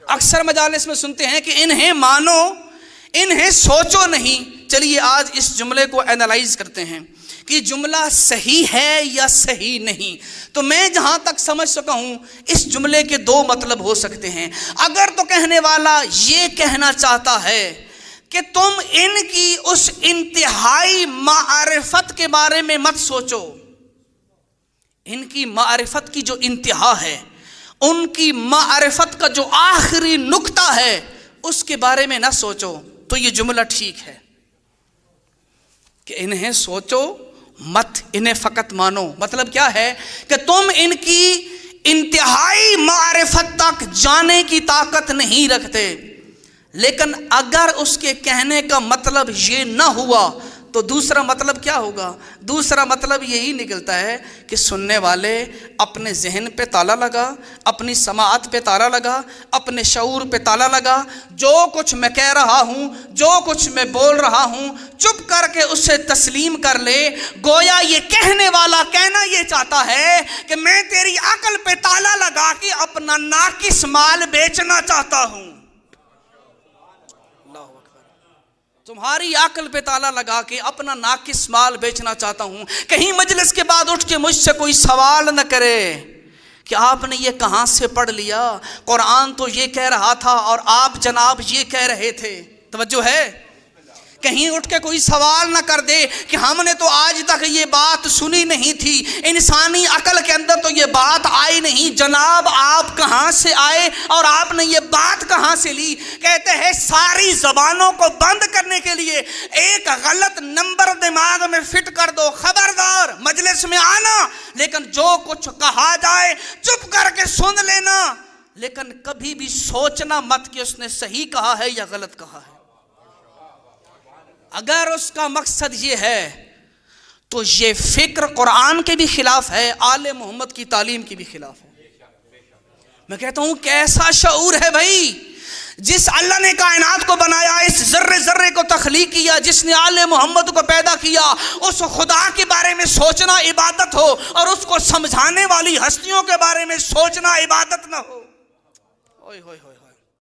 अक्सर मजालिस में सुनते हैं कि इन्हें मानो, इन्हें सोचो नहीं। चलिए आज इस जुमले को एनालाइज करते हैं कि जुमला सही है या सही नहीं। तो मैं जहां तक समझ सका हूं इस जुमले के दो मतलब हो सकते हैं। अगर तो कहने वाला ये कहना चाहता है कि तुम इनकी उस इंतहाई मारिफत के बारे में मत सोचो, इनकी मारिफत की जो इंतहा है, उनकी मारिफत का जो आखिरी नुक्ता है, उसके बारे में ना सोचो, तो ये जुमला ठीक है कि इन्हें सोचो मत, इन्हें फकत मानो। मतलब क्या है कि तुम इनकी इंतहाई मारिफत तक जाने की ताकत नहीं रखते। लेकिन अगर उसके कहने का मतलब ये ना हुआ तो दूसरा मतलब क्या होगा? दूसरा मतलब यही निकलता है कि सुनने वाले अपने जहन पे ताला लगा, अपनी समाअत पे ताला लगा, अपने शऊर पे ताला लगा। जो कुछ मैं कह रहा हूँ, जो कुछ मैं बोल रहा हूँ, चुप करके उसे तस्लीम कर ले। गोया ये कहने वाला कहना ये चाहता है कि मैं तेरी अकल पे ताला लगा के अपना नाकिस माल बेचना चाहता हूँ। तुम्हारी अकल पे ताला लगा के अपना नाकिस माल बेचना चाहता हूं। कहीं मजलिस के बाद उठ के मुझसे कोई सवाल न करे कि आपने ये कहां से पढ़ लिया, कुरान तो ये कह रहा था और आप जनाब ये कह रहे थे। तवज्जो है? कहीं उठ के कोई सवाल ना कर दे कि हमने तो आज तक ये बात सुनी नहीं थी, इंसानी अकल के अंदर तो ये बात आई नहीं। जनाब आप कहाँ से आए और आपने ये बात कहाँ से ली? कहते हैं सारी जबानों को बंद करने के लिए एक गलत नंबर दिमाग में फिट कर दो। खबरदार मजलिस में आना, लेकिन जो कुछ कहा जाए चुप करके सुन लेना, लेकिन कभी भी सोचना मत कि उसने सही कहा है या गलत कहा है। अगर उसका मकसद ये है तो ये फिक्र कुरान के भी खिलाफ है, आले मोहम्मद की तालीम की भी खिलाफ है। मैं कहता हूं कैसा शऊर है भाई, जिस अल्लाह ने कायनात को बनाया, इस जर्रे जर्रे को तख्लीक किया, जिसने आले मोहम्मद को पैदा किया, उस खुदा के बारे में सोचना इबादत हो और उसको समझाने वाली हस्तियों के बारे में सोचना इबादत ना हो। ओए होए होए।